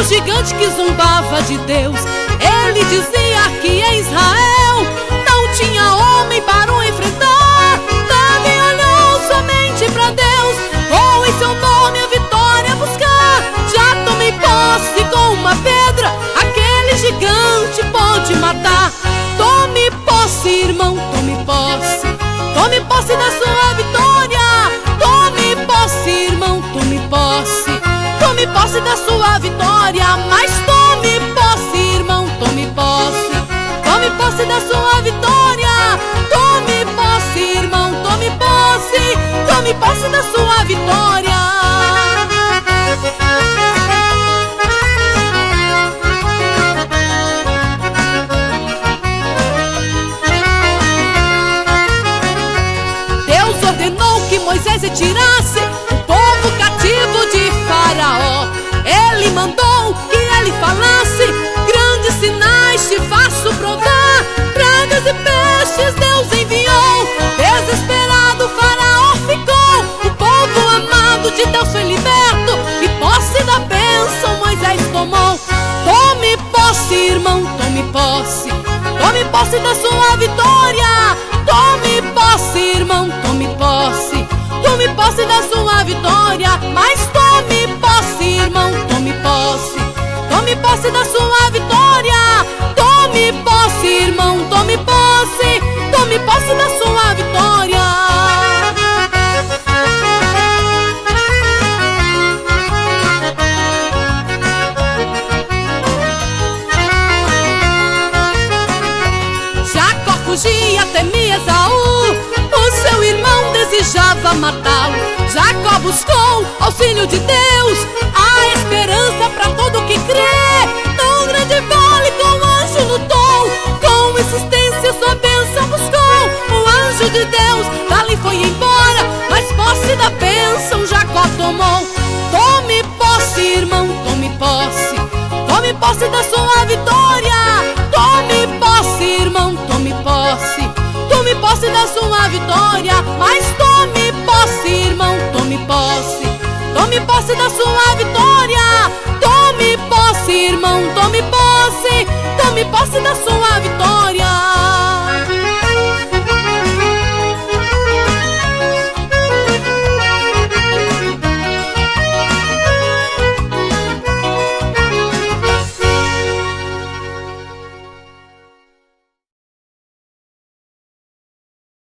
o gigante que zombava de Deus. Ele dizia que em Israel não tinha homem para o enfrentar. Davi olhou somente para Deus, vou em seu nome a vitória buscar. Já tomei posse com uma pedra, aquele gigante pode matar. Tome posse, irmão, tome posse. Tome posse da sua vitória. Tome posse, irmão, tome posse. Tome posse da sua vitória. Mas tome posse, irmão, tome posse. Tome posse da sua vitória. Tome posse, irmão, tome posse. Tome posse da sua vitória. Deus ordenou que Moisés retirasse o povo cativo de Faraó. Ele mandou que ele falasse: grandes sinais te faço provar. Pragas e pestes Deus enviou. Desesperado Faraó ficou. O povo amado de Deus foi liberto e posse da bênção Moisés tomou. Tome posse, irmão, tome posse. Tome posse da sua vitória. Tome posse, irmão, tome posse. Tome posse da sua vitória. Mas tome posse, irmão, tome posse. Tome posse da sua vitória. Tome posse, irmão, tome posse. Tome posse da sua vitória. Jacó fugia, temia Esaú, o seu irmão desejava matá-lo. Jacó buscou auxílio de Deus, a esperança para todo que crê. Num grande vale com o anjo lutou, com insistência sua bênção buscou. O anjo de Deus dali foi embora, mas posse da bênção Jacó tomou. Tome posse, irmão, tome posse. Tome posse da sua vitória. Tome posse, irmão, tome posse. Tome posse da sua vitória. Mas tome posse, irmão, tome posse. Tome posse da sua vitória. Tome posse, irmão, tome posse. Tome posse da sua vitória.